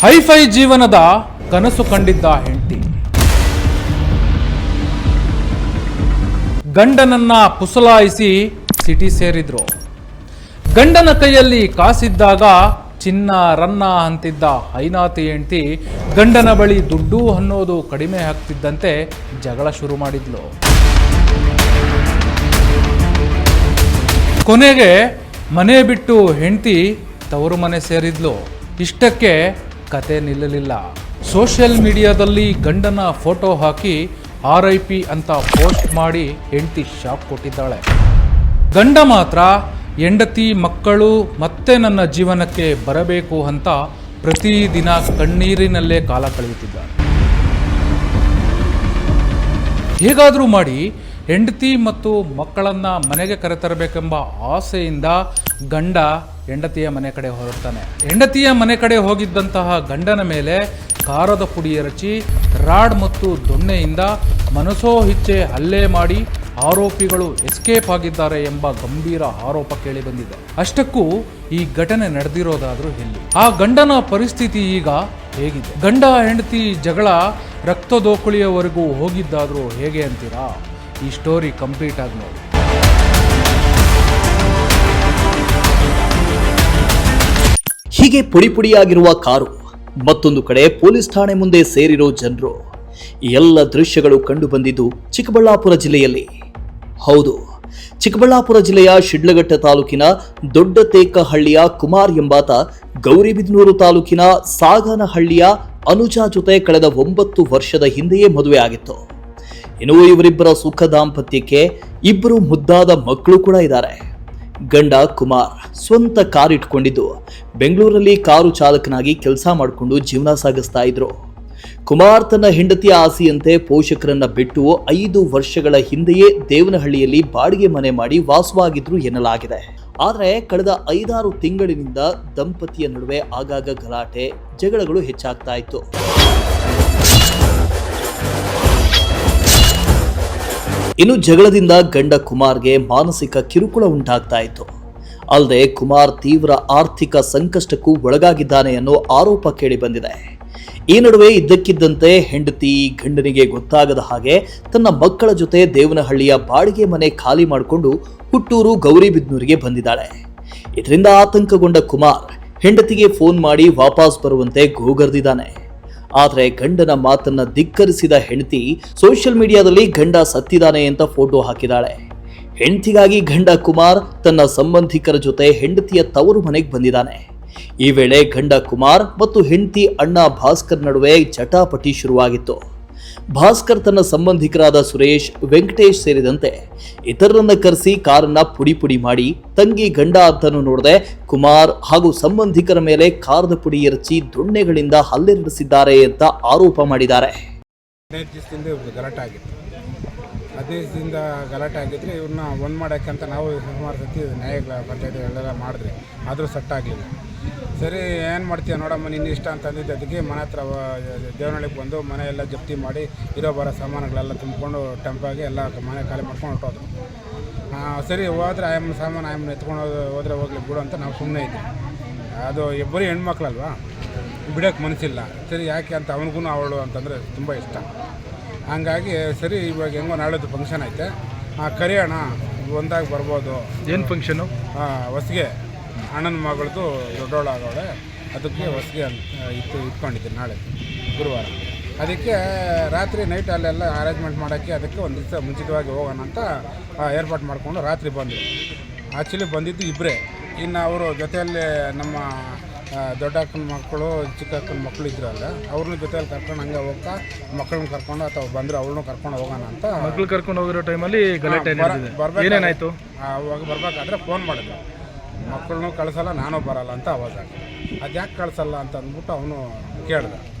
Hi fi ಜೀವನದ ಕನಸು ಕಂಡಿದ್ದ ಹೆಂಡತಿ ಗಂಡನನ್ನ ಪುಸಲಾಯಿಸಿ ಸಿಟಿ ಸೇರಿದ್ರು. ಗಂಡನ ಕೈಯಲ್ಲಿ ಕಾಸಿದ್ದಾಗ ಚಿನ್ನ ರನ್ನ ಅಂತಿದ್ದ ಹೈನಾತಿ ಹೆಂಡತಿ ಗಂಡನ ಬಳಿ ದುಡ್ಡು ಅನ್ನೋದು ಕಡಿಮೆ ಆಗ್ತಿದ್ದಂತೆ ಜಗಳ ಶುರು ಮಾಡಿದ್ಲು. ಕೊನೆಗೆ ಮನೆ ಬಿಟ್ಟು ಹೆಂಡತಿ ತವರು ಮನೆ ಸೇರಿದ್ಲು. ಇಷ್ಟಕ್ಕೆ ಕತೆ ನಿಲ್ಲಲಿಲ್ಲ. ಸೋಷಿಯಲ್ ಮೀಡಿಯಾದಲ್ಲಿ ಗಂಡನ ಫೋಟೋ ಹಾಕಿ RIP ಅಂತ ಪೋಸ್ಟ್ ಮಾಡಿ ಹೆಂಡತಿ ಶಾಕ್ ಕೊಟ್ಟಿದ್ದಾಳೆ. ಗಂಡ ಮಾತ್ರ ಹೆಂಡತಿ ಮಕ್ಕಳು ಮತ್ತೆ ನನ್ನ ಜೀವನಕ್ಕೆ ಬರಬೇಕು ಅಂತ ಪ್ರತಿದಿನ ಕಣ್ಣೀರಿನಲ್ಲೇ ಕಾಲ ಕಳೆಯುತ್ತಿದ್ದಾನೆ. ಹೇಗಾದರೂ ಮಾಡಿ ಹೆಂಡತಿ ಮತ್ತು ಮಕ್ಕಳನ್ನ ಮನೆಗೆ ಕರೆತರಬೇಕೆಂಬ ಆಸೆಯಿಂದ ಗಂಡ ಹೆಂಡತಿಯ ಮನೆ ಕಡೆ ಹೊರಡ್ತಾನೆ. ಹೆಂಡತಿಯ ಮನೆ ಕಡೆ ಹೋಗಿದ್ದಂತಹ ಗಂಡನ ಮೇಲೆ ಖಾರದ ಪುಡಿ ಎರಚಿ ರಾಡ್ ಮತ್ತು ದೊಣ್ಣೆಯಿಂದ ಮನಸೋ ಇಚ್ಛೆ ಹಲ್ಲೆ ಮಾಡಿ ಆರೋಪಿಗಳು ಎಸ್ಕೇಪ್ ಆಗಿದ್ದಾರೆ ಎಂಬ ಗಂಭೀರ ಆರೋಪ ಕೇಳಿ ಬಂದಿದೆ. ಅಷ್ಟಕ್ಕೂ ಈ ಘಟನೆ ನಡೆದಿರೋದಾದ್ರೂ ಎಲ್ಲಿ? ಆ ಗಂಡನ ಪರಿಸ್ಥಿತಿ ಈಗ ಹೇಗಿದೆ? ಗಂಡ ಹೆಂಡತಿ ಜಗಳ ರಕ್ತದೋಕುಳಿಯವರೆಗೂ ಹೋಗಿದ್ದಾದ್ರೂ ಹೇಗೆ ಅಂತೀರಾ? ಈ ಸ್ಟೋರಿ ಕಂಪ್ಲೀಟ್ ಆಗಿ ನೋಡಿ. ಹೀಗೆ ಪುಡಿ ಪುಡಿಯಾಗಿರುವ ಕಾರು, ಮತ್ತೊಂದು ಕಡೆ ಪೊಲೀಸ್ ಠಾಣೆ ಮುಂದೆ ಸೇರಿರೋ ಜನರು, ಎಲ್ಲ ದೃಶ್ಯಗಳು ಕಂಡು ಬಂದಿದ್ದು ಚಿಕ್ಕಬಳ್ಳಾಪುರ ಜಿಲ್ಲೆಯಲ್ಲಿ. ಹೌದು, ಚಿಕ್ಕಬಳ್ಳಾಪುರ ಜಿಲ್ಲೆಯ ಶಿಡ್ಲಘಟ್ಟ ತಾಲೂಕಿನ ದೊಡ್ಡತೇಕಹಳ್ಳಿಯ ಕುಮಾರ್ ಎಂಬಾತ ಗೌರಿಬಿದನೂರು ತಾಲೂಕಿನ ಸಾಗನಹಳ್ಳಿಯ ಅನುಜಾ ಜೊತೆ ಕಳೆದ 9 ವರ್ಷದ ಹಿಂದೆಯೇ ಮದುವೆ ಆಗಿತ್ತು. ಇನ್ನು ಇವರಿಬ್ಬರ ಸುಖ ದಾಂಪತ್ಯಕ್ಕೆ 2 ಮುದ್ದಾದ ಮಕ್ಕಳು ಕೂಡ ಇದ್ದಾರೆ. ಗಂಡ ಕುಮಾರ್ ಸ್ವಂತ ಕಾರ್ ಇಟ್ಕೊಂಡಿದ್ದು ಬೆಂಗಳೂರಲ್ಲಿ ಕಾರು ಚಾಲಕನಾಗಿ ಕೆಲಸ ಮಾಡಿಕೊಂಡು ಜೀವನ ಸಾಗಿಸ್ತಾ ಇದ್ರು. ಕುಮಾರ್ ತನ್ನ ಹೆಂಡತಿಯ ಆಸೆಯಂತೆ ಪೋಷಕರನ್ನ ಬಿಟ್ಟು 5 ವರ್ಷಗಳ ಹಿಂದೆಯೇ ದೇವನಹಳ್ಳಿಯಲ್ಲಿ ಬಾಡಿಗೆ ಮನೆ ಮಾಡಿ ವಾಸವಾಗಿದ್ರು ಎನ್ನಲಾಗಿದೆ. ಆದರೆ ಕಳೆದ 5-6 ತಿಂಗಳಿನಿಂದ ದಂಪತಿಯ ನಡುವೆ ಆಗಾಗ ಗಲಾಟೆ ಜಗಳಗಳು ಹೆಚ್ಚಾಗ್ತಾ ಇತ್ತು. ಇನ್ನು ಜಗಳದಿಂದ ಗಂಡ ಕುಮಾರ್ಗೆ ಮಾನಸಿಕ ಕಿರುಕುಳ ಉಂಟಾಗ್ತಾ ಇತ್ತು. ಅಲ್ಲದೆ ಕುಮಾರ್ ತೀವ್ರ ಆರ್ಥಿಕ ಸಂಕಷ್ಟಕ್ಕೂ ಒಳಗಾಗಿದ್ದಾನೆ ಅನ್ನೋ ಆರೋಪ ಕೇಳಿ ಬಂದಿದೆ. ಈ ನಡುವೆ ಇದ್ದಕ್ಕಿದ್ದಂತೆ ಹೆಂಡತಿ ಗಂಡನಿಗೆ ಗೊತ್ತಾಗದ ಹಾಗೆ ತನ್ನ ಮಕ್ಕಳ ಜೊತೆ ದೇವನಹಳ್ಳಿಯ ಬಾಡಿಗೆ ಮನೆ ಖಾಲಿ ಮಾಡಿಕೊಂಡು ಹುಟ್ಟೂರು ಗೌರಿಬಿದನೂರಿಗೆ ಬಂದಿದ್ದಾಳೆ. ಇದರಿಂದ ಆತಂಕಗೊಂಡ ಕುಮಾರ್ ಹೆಂಡತಿಗೆ ಫೋನ್ ಮಾಡಿ ವಾಪಸ್ ಬರುವಂತೆ ಗೋಗರ್ದಿದ್ದಾನೆ. ಆದರೆ ಗಂಡನ ಮಾತನ್ನ ಧಿಕ್ಕರಿಸಿದ ಹೆಂಡತಿ ಸೋಷಿಯಲ್ ಮೀಡಿಯಾದಲ್ಲಿ ಗಂಡ ಸತ್ತಿದ್ದಾನೆ ಅಂತ ಫೋಟೋ ಹಾಕಿದ್ದಾಳೆ. ಹೆಂಡತಿಗಾಗಿ ಗಂಡ ಕುಮಾರ್ ತನ್ನ ಸಂಬಂಧಿಕರ ಜೊತೆ ಹೆಂಡತಿಯ ತವರು ಮನೆಗೆ ಬಂದಿದ್ದಾನೆ. ಈ ವೇಳೆ ಗಂಡ ಕುಮಾರ್ ಮತ್ತು ಹೆಂಡತಿ ಅಣ್ಣ ಭಾಸ್ಕರ್ ನಡುವೆ ಜಟಾಪಟಿ ಶುರುವಾಗಿತ್ತು. ಭಾಸ್ಕರ್ ತನ್ನ ಸಂಬಂಧಿಕರಾದ ಸುರೇಶ್, ವೆಂಕಟೇಶ್ ಸೇರಿದಂತೆ ಇತರರನ್ನ ಕರೆಸಿ ಕಾರನ್ನ ಪುಡಿ ಪುಡಿ ಮಾಡಿ ತಂಗಿ ಗಂಡ ಅಂತನೂ ನೋಡದೆ ಕುಮಾರ್ ಹಾಗೂ ಸಂಬಂಧಿಕರ ಮೇಲೆ ಖಾರದ ಪುಡಿ ಎರಚಿ ದೊಣ್ಣೆಗಳಿಂದ ಹಲ್ಲೆ ನಡೆಸಿದ್ದಾರೆ ಅಂತ ಆರೋಪ ಮಾಡಿದ್ದಾರೆ. 15 ದಿನದಿಂದ ಗಲಾಟೆ ಆಗಿದ್ರೆ ಇವ್ರನ್ನ ಒಂದು ಮಾಡೋಕ್ಕಂತ ನಾವು ಸುಮಾರು ಸತಿ ನ್ಯಾಯ ಪಂಚಾಯತಿ ಎಲ್ಲ ಮಾಡಿದ್ರಿ, ಆದರೂ ಸೆಟ್ ಆಗಲಿಲ್ಲ. ಸರಿ ಏನು ಮಾಡ್ತೀಯ ನೋಡಮ್ಮ ನಿನ್ನ ಇಷ್ಟ ಅಂತ ಅಂದಿದ್ದು. ಅದಕ್ಕೆ ಮನೆ ಹತ್ರ ದೇವನಹಳ್ಳಿಗೆ ಬಂದು ಮನೆ ಎಲ್ಲ ಜಪ್ತಿ ಮಾಡಿ ಇರೋ ಬರೋ ಸಾಮಾನುಗಳೆಲ್ಲ ತುಂಬಿಕೊಂಡು ಟೆಂಪಾಗಿ ಎಲ್ಲ ಮನೆ ಖಾಲಿ ಮಾಡ್ಕೊಂಡು ಹೊರಟೋದ್ರು. ಸರಿ ಹೋದ್ರೆ ಸಾಮಾನು ಎತ್ಕೊಂಡು ಹೋದರೆ ಹೋಗ್ಲಿ ಬಿಡು ಅಂತ ನಾವು ಸುಮ್ಮನೆ ಇದ್ವಿ. ಅದು ಬರೀ ಹೆಣ್ಮಕ್ಳಲ್ವಾ, ಬಿಡೋಕ್ಕೆ ಮನಸ್ಸಿಲ್ಲ. ಸರಿ ಯಾಕೆ ಅಂತ ಅವನಿಗೂ ಅವಳು ಅಂತಂದರೆ ತುಂಬ ಇಷ್ಟ. ಹಂಗಾಗಿ ಸರಿ ಇವಾಗ ಹೆಂಗೋ ನಾಳೆದು ಫಂಕ್ಷನ್ ಐತೆ, ಕರೆಯೋಣ ಒಂದಾಗಿ ಬರ್ಬೋದು. ಏನು ಫಂಕ್ಷನು? ಹೊಸ್ಗೆ ಅಣ್ಣನ ಮಗಳದು ದೊಡ್ಡೋಳಾಗವಳೆ, ಅದಕ್ಕೆ ಹೊಸ್ಗೆ ಇಟ್ಕೊಂಡಿದ್ದೀನಿ ನಾಳೆ ಗುರುವಾರ. ಅದಕ್ಕೆ ರಾತ್ರಿ ನೈಟ್ ಅಲ್ಲೆಲ್ಲ ಅರೇಂಜ್ಮೆಂಟ್ ಮಾಡೋಕ್ಕೆ ಅದಕ್ಕೆ ಒಂದು ದಿವಸ ಮುಂಚಿತವಾಗಿ ಹೋಗೋಣ ಅಂತ ಏರ್ಪಾಟ್ ಮಾಡಿಕೊಂಡು ರಾತ್ರಿ ಬಂದರು. ಆ್ಯಕ್ಚುಲಿ ಬಂದಿದ್ದು ಇಬ್ಬರೇ. ಇನ್ನು ಅವರು ಜೊತೆಯಲ್ಲಿ ನಮ್ಮ ದೊಡ್ಡ ಅಕ್ಕನ ಮಕ್ಕಳು ಚಿಕ್ಕ ಅಕ್ಕನ ಮಕ್ಕಳು ಇದ್ರಲ್ಲ, ಅವ್ರನ್ನ ಜೊತೆಯಲ್ಲಿ ಕರ್ಕೊಂಡು ಹಂಗೆ ಹೋಗ್ತಾ ಮಕ್ಕಳನ್ನ ಕರ್ಕೊಂಡು ಅಥವಾ ಬಂದರೆ ಅವಳನ್ನೂ ಕರ್ಕೊಂಡು ಹೋಗೋಣ ಅಂತ. ಮಕ್ಕಳು ಕರ್ಕೊಂಡು ಹೋಗಿರೋ ಟೈಮಲ್ಲಿ ಏನೇನಾಯಿತು? ಅವಾಗ ಬರಬೇಕಾದ್ರೆ ಫೋನ್ ಮಾಡಿದ್ರು, ಮಕ್ಕಳನ್ನೂ ಕಳಿಸಲ್ಲ ನಾನು ಬರಲ್ಲ ಅಂತ. ಅವಾಗ ಅದು ಯಾಕೆ ಕಳಿಸಲ್ಲ ಅಂತ ಅಂದ್ಬಿಟ್ಟು ಅವನು ಕೇಳ್ದ.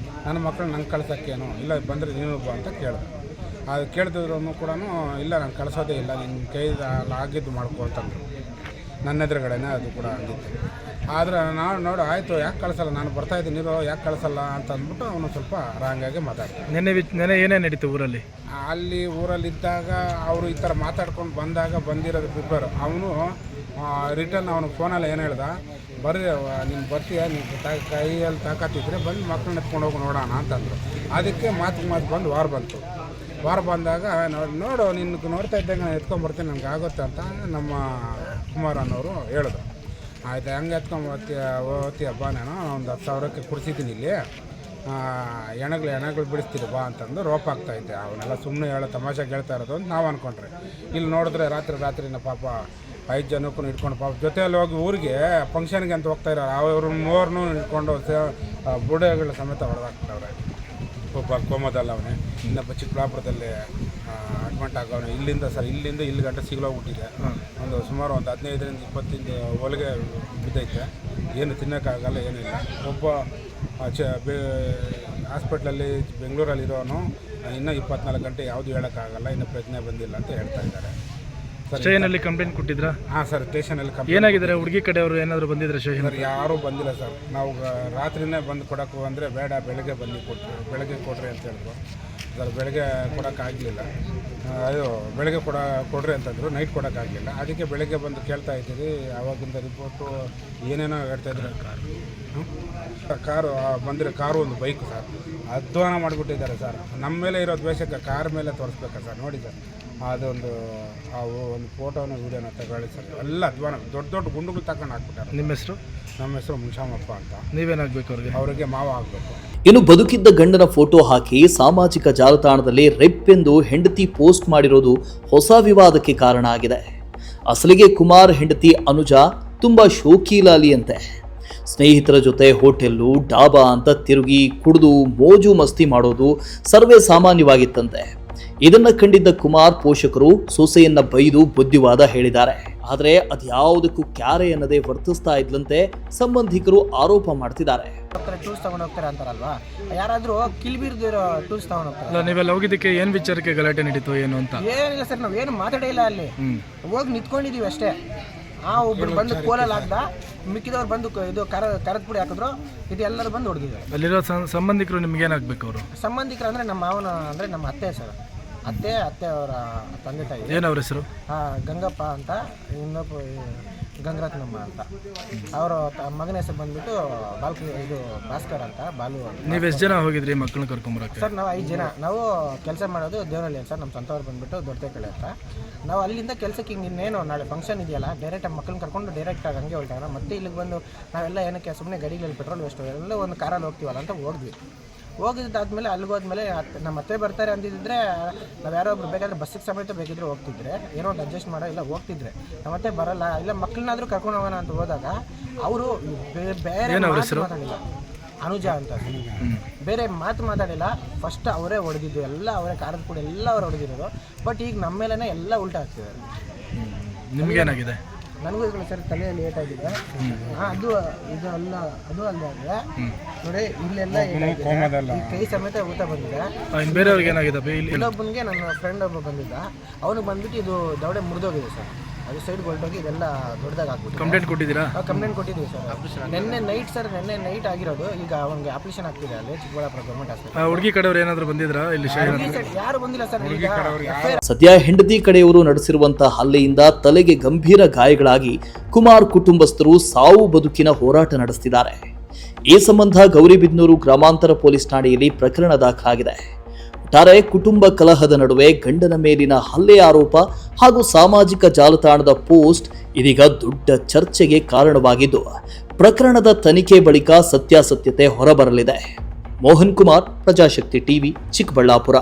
ನನ್ನ ಮಕ್ಕಳು ನಂಗೆ ಕಳ್ಸೋಕ್ಕೇನು ಇಲ್ಲ, ಬಂದರೆ ನೀನು ಬಾ ಅಂತ ಕೇಳ್ದೆ. ಅದು ಕೇಳ್ತಿದ್ರು ಕೂಡ ಇಲ್ಲ ನಾನು ಕಳಿಸೋದೇ ಇಲ್ಲ, ನಿನ್ನ ಕೈ ಆಗಿದ್ದು ಮಾಡ್ಕೊಳ್ತಂದ್ರು. ನನ್ನ ಎದುರುಗಡೆನೇ ಅದು ಕೂಡ ಆಗಿತ್ತು. ಆದರೆ ನಾನು ನೋಡು ಆಯಿತು ಯಾಕೆ ಕಳಿಸಲ್ಲ, ನಾನು ಬರ್ತಾಯಿದ್ದೀನಿ ನೀರು ಯಾಕೆ ಕಳಿಸಲ್ಲ ಅಂತ ಅಂದ್ಬಿಟ್ಟು ಅವನು ಸ್ವಲ್ಪ ರಾಂಗಾಗಿ ಮಾತಾಡ್ತಾರೆ. ನೆನೆ ಏನೇನು ನಡೀತು ಊರಲ್ಲಿ? ಅಲ್ಲಿ ಊರಲ್ಲಿದ್ದಾಗ ಅವರು ಈ ಥರ ಮಾತಾಡ್ಕೊಂಡು ಬಂದಿರೋದು ಪ್ರಿಪೇರ್. ಅವನು ರಿಟರ್ನ್ ಅವನು ಫೋನಲ್ಲಿ ಏನು ಹೇಳ್ದ, ಬರ್ರಿ ನೀನು ಬರ್ತೀಯ ನೀನು ಕೈಯಲ್ಲಿ ತಾಕತ್ತಿದ್ರೆ ಬಂದು ಮಕ್ಕಳನ್ನ ಎತ್ಕೊಂಡು ಹೋಗಿ ನೋಡೋಣ ಅಂತಂದರು. ಅದಕ್ಕೆ ಮಾತು ಬಂದು ವಾರ ಬಂದಾಗ ನೋಡು ನಿನ್ನ ನೋಡ್ತಾ ಇದ್ದಾಗ ನಾನು ಎತ್ಕೊಂಡ್ಬರ್ತೀನಿ, ನನಗೆ ಆಗುತ್ತೆ ಅಂತ ನಮ್ಮ ಕುಮಾರ್ ಅನ್ನೋರು ಹೇಳಿದ್ರು. ಆಯ್ತು, ಹೆಂಗೆ ಓದ್ತೀಯಪ್ಪ, ನಾನು ಒಂದು 10,000ಕ್ಕೆ ಕುಡಿಸಿದ್ದೀನಿ ಇಲ್ಲಿ, ಎಣಗಳು ಬಿಡಿಸ್ತೀರಿ ಬಾ ಅಂತಂದು ರೋಪ್ ಆಗ್ತಾಯಿದ್ದೆ. ಅವನ್ನೆಲ್ಲ ಸುಮ್ಮನೆ ತಮಾಷೆಗೆ ಹೇಳ್ತಾ ಇರೋದು ಅಂತ ನಾವು ಅಂದ್ಕೊಂಡ್ರೆ, ಇಲ್ಲಿ ನೋಡಿದ್ರೆ ರಾತ್ರಿನ ಪಾಪ 5 ಜನಕ್ಕೂ ಇಟ್ಕೊಂಡು ಪಾಪ ಜೊತೆಯಲ್ಲಿ ಹೋಗಿ ಊರಿಗೆ ಫಂಕ್ಷನ್ಗೆ ಅಂತ ಹೋಗ್ತಾ ಇರೋರು ಅವ್ರ 3 ಇಟ್ಕೊಂಡು ಬುಡಗಳ ಸಮೇತ ಹೊಡೆದಾಕ್ತವ್ರೆ. ಒಬ್ಬ ಕೋಮದಲ್ಲಿ ಅವನೇ, ಇನ್ನೊಬ್ಬ ಚಿಕ್ಕಬಳ್ಳಾಪುರದಲ್ಲಿ ಅಡ್ಮಿಂಟ್ ಆಗವನೆ. ಇಲ್ಲಿಂದ ಇಲ್ಲಿ ಗಂಟೆ ಸಿಗ್ಲೋಗ್ಬಿಟ್ಟಿದೆ. ಸುಮಾರು ಒಂದು 15-20 ಹೊಲಿಗೆ ಬಿದ್ದೈತೆ, ಏನು ತಿನ್ನೋಕ್ಕಾಗಲ್ಲ, ಏನಿಲ್ಲ. ಒಬ್ಬ ಹಾಸ್ಪಿಟ್ಲಲ್ಲಿ ಬೆಂಗಳೂರಲ್ಲಿರೋನು ಇನ್ನೂ 24 ಗಂಟೆ ಯಾವುದು ಹೇಳೋಕ್ಕಾಗಲ್ಲ, ಇನ್ನೂ ಪ್ರಜ್ಞೆ ಬಂದಿಲ್ಲ ಅಂತ ಹೇಳ್ತಾ ಇದ್ದಾರೆ. ಸ್ಟೇಷನಲ್ಲಿ ಕಂಪ್ಲೇಂಟ್ ಕೊಟ್ಟಿದ್ರಾ? ಹಾಂ ಸರ್, ಸ್ಟೇಷನಲ್ಲಿ ಏನಾಗಿದ್ದಾರೆ? ಹುಡುಗಿ ಕಡೆಯವರು ಏನಾದರೂ ಬಂದಿದ್ರೆ ಸ್ಟೇಷನ್? ಸರ್ ಯಾರೂ ಬಂದಿಲ್ಲ ಸರ್. ನಾವು ರಾತ್ರಿನೇ ಬಂದು ಕೊಡೋಕ್ಕೂ ಅಂದರೆ ಬೇಡ, ಬೆಳಗ್ಗೆ ಬೆಳಗ್ಗೆ ಕೊಡ್ರಿ ಅಂತ ಹೇಳಿದ್ರು ಸರ್. ಬೆಳಗ್ಗೆ ಕೊಡೋಕ್ಕಾಗಲಿಲ್ಲ. ಬೆಳಗ್ಗೆ ಕೊಡ್ರಿ ಅಂತಂದರು, ನೈಟ್ ಕೊಡೋಕ್ಕಾಗಲಿಲ್ಲ. ಅದಕ್ಕೆ ಬೆಳಗ್ಗೆ ಬಂದು ಕೇಳ್ತಾ ಇದ್ದೀವಿ. ಆವಾಗಿಂದ ರಿಪೋರ್ಟು ಏನೇನೋ ಹೇಳ್ತಾಯಿದ್ರು. ಕಾರು ಒಂದು ಬೈಕು ಸರ್, ಅಧ್ವಾನ ಮಾಡಿಬಿಟ್ಟಿದ್ದಾರೆ ಸರ್. ನಮ್ಮ ಮೇಲೆ ಇರೋ ದ್ವೇಷಕ್ಕೆ ಕಾರ್ ಮೇಲೆ ತೋರಿಸ್ಬೇಕಾ ಸರ್? ನೋಡಿ ಸರ್, ಅದೊಂದು ಒಂದು ಫೋಟೋನ ವೀಡಿಯೋನ ತಗೊಳ್ಳಿ ಸರ್. ಎಲ್ಲ ಅಧ್ವಾನ ದೊಡ್ಡ ಗುಂಡುಗಳು ತಗೊಂಡು ಹಾಕ್ಬಿಟ್ಟಾರೆ. ನಿಮ್ಮ ಹೆಸರು? ನಮ್ಮ ಹೆಸರು ಮುನ್ಷಾಮಪ್ಪ ಅಂತ. ನೀವೇನಾಗಬೇಕು ಅವ್ರಿಗೆ ಮಾವ ಆಗಬೇಕು. ಇನ್ನು ಬದುಕಿದ್ದ ಗಂಡನ ಫೋಟೋ ಹಾಕಿ ಸಾಮಾಜಿಕ ಜಾಲತಾಣದಲ್ಲಿ ರೆಪ್ಪೆಂದು ಹೆಂಡತಿ ಪೋಸ್ಟ್ ಮಾಡಿರೋದು ಹೊಸ ವಿವಾದಕ್ಕೆ ಕಾರಣ ಆಗಿದೆ. ಅಸಲಿಗೆ ಕುಮಾರ್ ಹೆಂಡತಿ ಅನುಜಾ ತುಂಬಾ ಶೋಕೀಲಾಲಿಯಂತೆ. ಸ್ನೇಹಿತರ ಜೊತೆ ಹೋಟೆಲ್ಲು, ಡಾಬಾ ಅಂತ ತಿರುಗಿ ಕುಡಿದು ಮೋಜು ಮಸ್ತಿ ಮಾಡೋದು ಸರ್ವೇ ಸಾಮಾನ್ಯವಾಗಿತ್ತಂತೆ. ಇದನ್ನ ಕಂಡಿದ್ದ ಕುಮಾರ್ ಪೋಷಕರು ಸೊಸೆಯನ್ನ ಬೈದು ಬುದ್ಧಿವಾದ ಹೇಳಿದ್ದಾರೆ. ಆದರೆ ಅದ್ಯಾವುದಕ್ಕೂ ಕ್ಯಾರೆ ಅನ್ನದೇ ವರ್ತಿಸ್ತಾ ಇದ್ಲಂತೆ ಸಂಬಂಧಿಕರು ಆರೋಪ ಮಾಡ್ತಿದ್ದಾರೆ. ಟೂರ್ಸ್ ತಗೊಂಡು ಹೋಗ್ತಾರೆ ಅಂತಾರಲ್ವಾ, ಯಾರಾದ್ರೂ ಕಿಲ್ಬಿರ್ದಿರೋ ಟೂರ್ಸ್ ತಗೊಂಡು ಹೋಗ್ತಾರೆ. ನೀವೆಲ್ಲ ಹೋಗಿದ್ದಕ್ಕೆ ಏನ್ ವಿಚಾರಕ್ಕೆ ಗಲಾಟೆ ನಡೀತು ಏನು ಅಂತ? ಏನಿಲ್ಲ ಸರ್, ನಾವೇನು ಮಾತಾಡಿಲ್ಲ. ಅಲ್ಲಿ ಹೋಗಿ ನಿಂತ್ಕೊಂಡಿದೀವಿ ಅಷ್ಟೇ. ಒಬ್ರು ಬಂದು ಕೋಲಲ್ಲಿ ಹಾಕ್ದ, ಮಿಕ್ಕಿದವ್ರು ಬಂದು ಇದು ಕರದ ಪುಡಿ ಹಾಕಿದ್ರು, ಇದು ಎಲ್ಲರೂ ಬಂದು ಹೊಡೆದಿದ್ದಾರೆ. ಅಲ್ಲಿರೋ ಸಂಬಂಧಿಕರು ನಿಮ್ಗೆ ಏನಾಗಬೇಕು? ಅವರು ಸಂಬಂಧಿಕರು ಅಂದ್ರೆ ನಮ್ಮ ಮಾವನ ಅಂದ್ರೆ ನಮ್ಮ ಅತ್ತೆ ಸರ್. ಅತ್ತೆ ಅವರ ತಂದೆ ತಾಯಿ. ಏನವ್ರ ಹೆಸರು? ಗಂಗಪ್ಪ ಅಂತ, ಇನ್ನೊಬ್ಬ ಗಂಗರತ್ನಮ್ಮ ಅಂತ. ಅವರ ಮಗನ ಹೆಸರು ಬಂದ್ಬಿಟ್ಟು ಇದು ಭಾಸ್ಕರ್ ಅಂತ, ಬಾಲು ಅಂತ. ನೀವು ಎಷ್ಟು ಜನ ಹೋಗಿದ್ರಿ ಮಕ್ಕಳನ್ನ ಕರ್ಕೊಂಬರಕ್ಕೆ? ಸರ್ ನಾವು 5 ಜನ. ನಾವು ಕೆಲಸ ಮಾಡೋದು ದೇವನಹಳ್ಳಿ ಸರ್. ನಮ್ಮ ಸ್ವಂತವ್ರು ಬಂದ್ಬಿಟ್ಟು ದೊಡ್ಡಕಳೆ ಅಂತ. ನಾವು ಅಲ್ಲಿಂದ ಕೆಲಸಕ್ಕೆ ಇನ್ನೇನು ನಾಳೆ ಫಂಕ್ಷನ್ ಇದೆಯಲ್ಲ, ಡೈರೆಕ್ಟಾಗಿ ಮಕ್ಕಳನ್ನ ಕರ್ಕೊಂಡು ಡೈರೆಕ್ಟಾಗಿ ಹಂಗೆ ಹೊಲ್ಟಾಗ ಮತ್ತೆ ಇಲ್ಲಿಗೆ ಬಂದು ನಾವೆಲ್ಲ ಏನಕ್ಕೆ ಸುಮ್ಮನೆ ಗಡಿಗಳಲ್ಲಿ ಪೆಟ್ರೋಲ್ ವೇಸ್ಟ್ ಎಲ್ಲ ಒಂದು ಕಾರಲ್ಲಿ ಹೋಗ್ತೀವಲ್ಲ ಅಂತ ಹೋಗಿದ್ದಾದ್ಮೇಲೆ ಅಲ್ಲಿಗೋದ್ಮೇಲೆ ನಮ್ಮ ಅತ್ತೆ ಬರ್ತಾರೆ ಅಂದಿದ್ರೆ ನಾವು ಯಾರೋ ಒಬ್ರು ಬೇಕಾದ್ರೆ ಬಸ್ಸಿಗೆ ಸಮೇತ ಬೇಕಿದ್ರೆ ಹೋಗ್ತಿದ್ರೆ, ಏನೋ ಒಂದು ಅಡ್ಜಸ್ಟ್ ಮಾಡೋ ಇಲ್ಲ ಹೋಗ್ತಿದ್ರೆ. ನಮ್ಮ ಅತ್ತೆ ಬರಲ್ಲ, ಇಲ್ಲ ಮಕ್ಕಳನ್ನಾದ್ರೂ ಕರ್ಕೊಂಡು ಹೋಗೋಣ ಅಂತ ಹೋದಾಗ ಅವರು ಬೇರೆ ಮಾತಾಡಿಲ್ಲ. ಅನುಜಾ ಅಂತ ಬೇರೆ ಮಾತು ಮಾತಾಡಿಲ್ಲ. ಫಸ್ಟ್ ಅವರೇ ಹೊಡೆದಿದ್ದು, ಎಲ್ಲ ಅವರೇ ಕಾರದ ಕೂಡ ಎಲ್ಲ ಅವ್ರು ಹೊಡೆದಿರೋದು. ಬಟ್ ಈಗ ನಮ್ಮ ಮೇಲೇ ಎಲ್ಲ ಉಲ್ಟಾ ಆಗ್ತಿದ್ದಾರೆ. ನಿಮ್ಗೇನಾಗಿದೆ? ನನಗೂ ಸರ್ ತಲೆಯಲ್ಲಿ ಏಟಾಗಿದೆ. ಅದು ಅಲ್ಲದೆ ನೋಡಿ, ಇಲ್ಲೆಲ್ಲ ಕೈ ಸಮೇತ ಊಟ ಬಂದಿದೆ. ಬೇರೆಯವ್ರಿಗೆ ಏನಾಗಿದೆ? ಇನ್ನೊಬ್ಬನಿಗೆ ನನ್ನ ಫ್ರೆಂಡ್ ಒಬ್ಬ ಬಂದಿದ್ದ, ಅವನಿಗೆ ಬಂದ್ಬಿಟ್ಟು ಇದು ದವಡೆ ಮುರಿದೋಗಿದೆ ಸರ್. ಅದು ಸೈಡ್ ಹೊರಟೋಗಿ ಇದೆಲ್ಲ ದೊಡ್ಡದಾಗಿ ಆಗ್ಬಿಟ್ಟು. ಕಂಪ್ಲೇಂಟ್ ಕೊಟ್ಟಿದ್ದೀರಾ? ಕಂಪ್ಲೇಂಟ್ ಕೊಟ್ಟಿದ್ದೀವಿ ಸರ್. ನಿನ್ನೆ ನೈಟ್ ಆಗಿರೋದು. ಈಗ ಅವನಿಗೆ ಆಪರೇಷನ್ ಆಗ್ತಿದೆ ಅಲ್ಲಿ ಚಿಕ್ಕಬಳ್ಳಾಪುರ ಗೌರ್ಮೆಂಟ್ ಆಸ್ಪತ್ರೆ. ಹುಡುಗಿ ಕಡೆಯವರು ಏನಾದ್ರು ಬಂದಿದ್ರಾ ಇಲ್ಲಿ? ಯಾರು ಬಂದಿಲ್ಲ ಸರ್. ಸದ್ಯ ಹೆಂಡತಿ ಕಡೆಯವರು ನಡೆಸಿರುವಂತಹ ಹಲ್ಲೆಯಿಂದ ತಲೆಗೆ ಗಂಭೀರ ಗಾಯಗಳಾಗಿ ಕುಮಾರ್ ಕುಟುಂಬಸ್ಥರು ಸಾವು ಬದುಕಿನ ಹೋರಾಟ ನಡೆಸುತ್ತಿದ್ದಾರೆ. ಈ ಸಂಬಂಧ ಗೌರಿಬಿದನೂರು ಗ್ರಾಮಾಂತರ ಪೊಲೀಸ್ ಠಾಣೆಯಲ್ಲಿ ಪ್ರಕರಣ ದಾಖಲಾಗಿದೆ. ಒಟ್ಟಾರೆ ಕುಟುಂಬ ಕಲಹದ ನಡುವೆ ಗಂಡನ ಮೇಲಿನ ಹಲ್ಲೆ ಆರೋಪ ಹಾಗೂ ಸಾಮಾಜಿಕ ಜಾಲತಾಣದ ಪೋಸ್ಟ್ ಇದೀಗ ದೊಡ್ಡ ಚರ್ಚೆಗೆ ಕಾರಣವಾಗಿದ್ದು, ಪ್ರಕರಣದ ತನಿಖೆ ಬಳಿಕ ಸತ್ಯಾಸತ್ಯತೆ ಹೊರಬರಲಿದೆ. ಮೋಹನ್ ಕುಮಾರ್, ಪ್ರಜಾಶಕ್ತಿ ಟಿವಿ, ಚಿಕ್ಕಬಳ್ಳಾಪುರ.